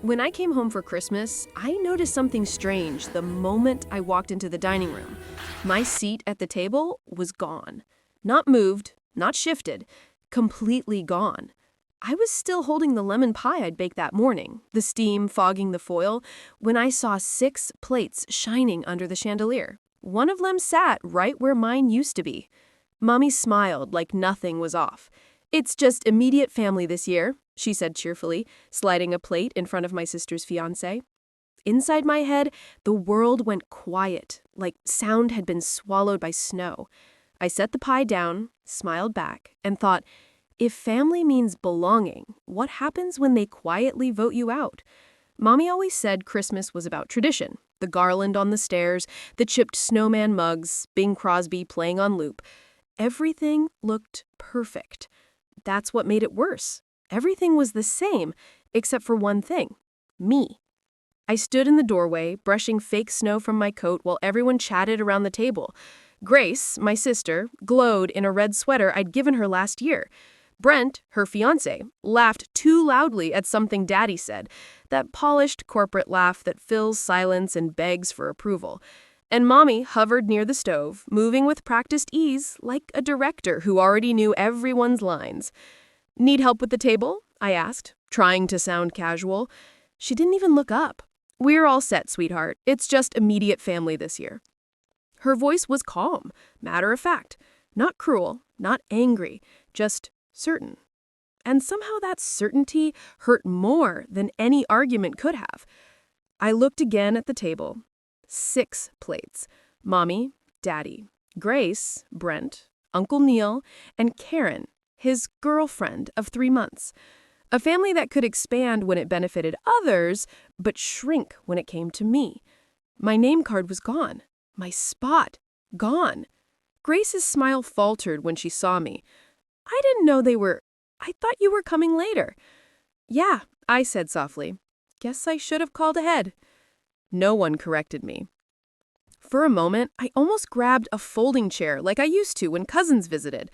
When I came home for Christmas, I noticed something strange the moment I walked into the dining room. My seat at the table was gone. Not moved, not shifted, completely gone. I was still holding the lemon pie I'd baked that morning, the steam fogging the foil, when I saw 6 plates shining under the chandelier. One of them sat right where mine used to be. Mommy smiled like nothing was off. "It's just immediate family this year," she said cheerfully, sliding a plate in front of my sister's fiancé. Inside my head, the world went quiet, like sound had been swallowed by snow. I set the pie down, smiled back, and thought, if family means belonging, what happens when they quietly vote you out? Mommy always said Christmas was about tradition. The garland on the stairs, the chipped snowman mugs, Bing Crosby playing on loop. Everything looked perfect. That's what made it worse. Everything was the same, except for one thing: me. I stood in the doorway, brushing fake snow from my coat while everyone chatted around the table. Grace, my sister, glowed in a red sweater I'd given her last year. Brent, her fiancé, laughed too loudly at something Daddy said, that polished corporate laugh that fills silence and begs for approval. And Mommy hovered near the stove, moving with practiced ease, like a director who already knew everyone's lines. "Need help with the table?" I asked, trying to sound casual. She didn't even look up. "We're all set, sweetheart. It's just immediate family this year." Her voice was calm, matter of fact, not cruel, not angry, just certain. And somehow that certainty hurt more than any argument could have. I looked again at the table. 6 plates. Mommy, Daddy, Grace, Brent, Uncle Neil, and Karen, his girlfriend of 3 months. A family that could expand when it benefited others, but shrink when it came to me. My name card was gone. My spot, gone. Grace's smile faltered when she saw me. "I didn't know I thought you were coming later." "Yeah," I said softly. "Guess I should have called ahead." No one corrected me. For a moment, I almost grabbed a folding chair like I used to when cousins visited.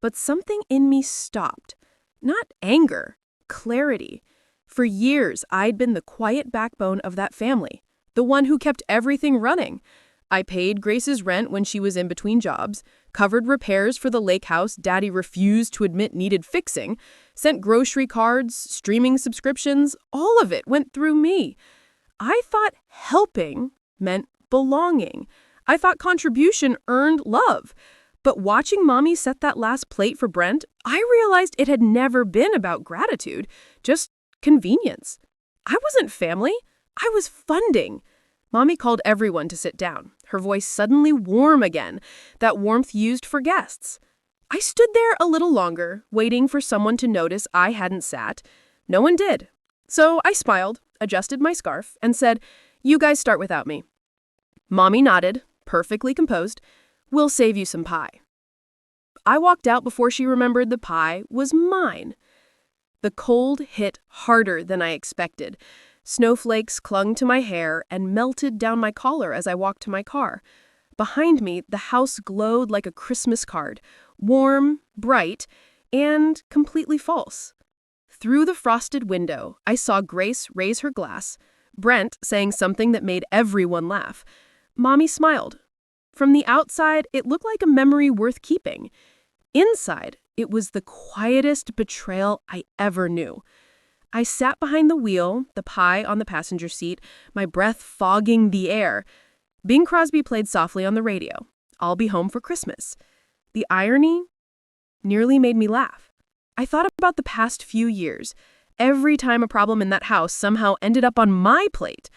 But something in me stopped. Not anger, clarity. For years, I'd been the quiet backbone of that family, the one who kept everything running. I paid Grace's rent when she was in between jobs, covered repairs for the lake house Daddy refused to admit needed fixing, sent grocery cards, streaming subscriptions, all of it went through me. I thought helping meant belonging. I thought contribution earned love. But watching Mommy set that last plate for Brent, I realized it had never been about gratitude, just convenience. I wasn't family. I was funding. Mommy called everyone to sit down, her voice suddenly warm again, that warmth used for guests. I stood there a little longer, waiting for someone to notice I hadn't sat. No one did. So I smiled, adjusted my scarf, and said, "You guys start without me." Mommy nodded, perfectly composed. "We'll save you some pie." I walked out before she remembered the pie was mine. The cold hit harder than I expected. Snowflakes clung to my hair and melted down my collar as I walked to my car. Behind me, the house glowed like a Christmas card, warm, bright, and completely false. Through the frosted window, I saw Grace raise her glass, Brent saying something that made everyone laugh. Mommy smiled. From the outside, it looked like a memory worth keeping. Inside, it was the quietest betrayal I ever knew. I sat behind the wheel, the pie on the passenger seat, my breath fogging the air. Bing Crosby played softly on the radio. "I'll be home for Christmas." The irony nearly made me laugh. I thought about the past few years. Every time a problem in that house somehow ended up on my plate.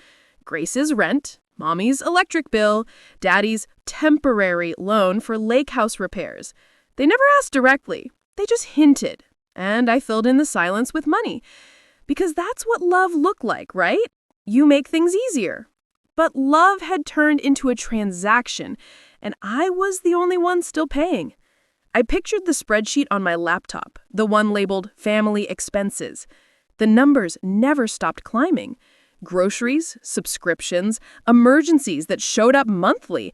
Grace's rent, Mommy's electric bill, Daddy's temporary loan for lake house repairs. They never asked directly. They just hinted. And I filled in the silence with money. Because that's what love looked like, right? You make things easier. But love had turned into a transaction, and I was the only one still paying. I pictured the spreadsheet on my laptop, the one labeled Family Expenses. The numbers never stopped climbing. Groceries, subscriptions, emergencies that showed up monthly.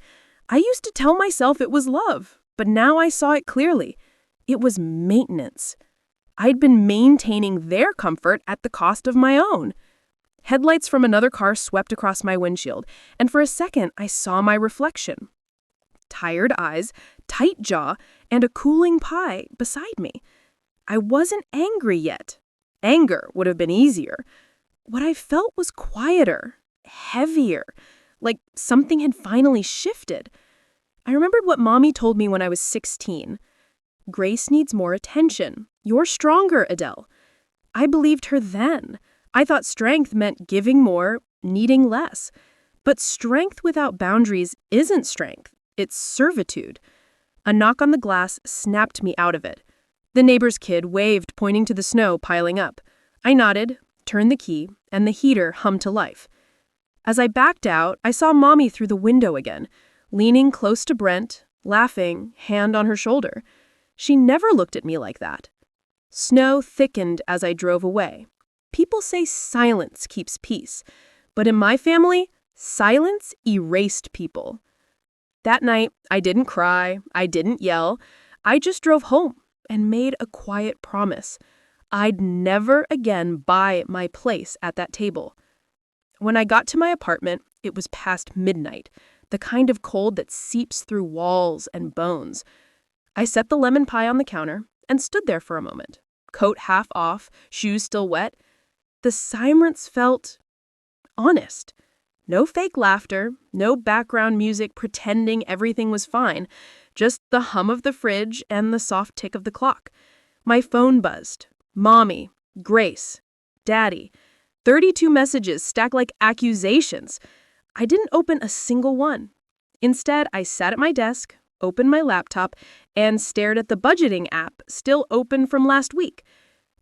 I used to tell myself it was love, but now I saw it clearly. It was maintenance. I'd been maintaining their comfort at the cost of my own. Headlights from another car swept across my windshield, and for a second I saw my reflection. Tired eyes, tight jaw, and a cooling pie beside me. I wasn't angry yet. Anger would have been easier. What I felt was quieter, heavier, like something had finally shifted. I remembered what Mommy told me when I was 16. Grace needs more attention. You're stronger, Adele. I believed her then. I thought strength meant giving more, needing less. But strength without boundaries isn't strength. It's servitude. A knock on the glass snapped me out of it. The neighbor's kid waved, pointing to the snow piling up. I nodded, turned the key, and the heater hummed to life. As I backed out, I saw Mommy through the window again, leaning close to Brent, laughing, hand on her shoulder. She never looked at me like that. Snow thickened as I drove away. People say silence keeps peace, but in my family, silence erased people. That night, I didn't cry, I didn't yell. I just drove home and made a quiet promise. I'd never again buy my place at that table. When I got to my apartment, it was past midnight, the kind of cold that seeps through walls and bones. I set the lemon pie on the counter and stood there for a moment, coat half off, shoes still wet. The silence felt honest. No fake laughter, no background music pretending everything was fine, just the hum of the fridge and the soft tick of the clock. My phone buzzed. Mommy, Grace, Daddy. 32 messages stacked like accusations. I didn't open a single one. Instead, I sat at my desk, opened my laptop, and stared at the budgeting app still open from last week.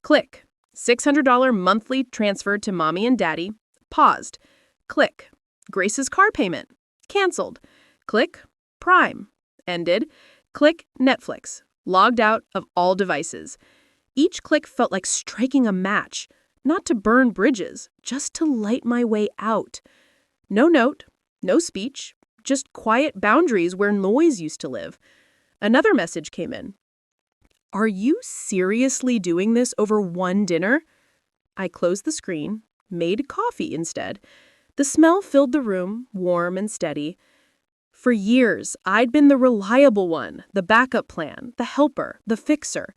Click. $600 monthly transferred to Mommy and Daddy. Paused. Click. Grace's car payment. Canceled. Click. Prime. Ended. Click. Netflix. Logged out of all devices. Each click felt like striking a match, not to burn bridges, just to light my way out. No note, no speech, just quiet boundaries where noise used to live. Another message came in. Are you seriously doing this over one dinner? I closed the screen, made coffee instead. The smell filled the room, warm and steady. For years, I'd been the reliable one, the backup plan, the helper, the fixer.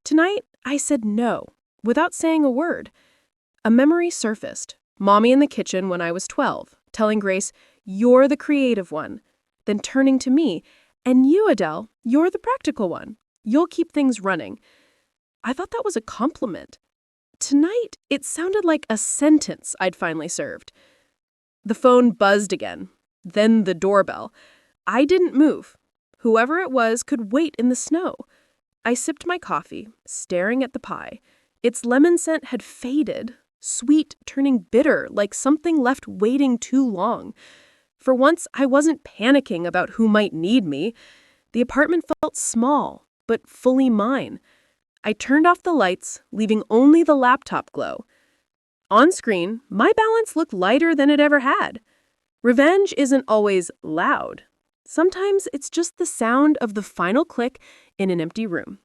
Tonight, I said no, without saying a word. A memory surfaced. Mommy in the kitchen when I was 12, telling Grace, "You're the creative one." Then turning to me, "And you, Adele, you're the practical one. You'll keep things running." I thought that was a compliment. Tonight, it sounded like a sentence I'd finally served. The phone buzzed again, then the doorbell. I didn't move. Whoever it was could wait in the snow. I sipped my coffee, staring at the pie. Its lemon scent had faded, sweet turning bitter like something left waiting too long. For once, I wasn't panicking about who might need me. The apartment felt small, but fully mine. I turned off the lights, leaving only the laptop glow. On screen, my balance looked lighter than it ever had. Revenge isn't always loud. Sometimes it's just the sound of the final click in an empty room.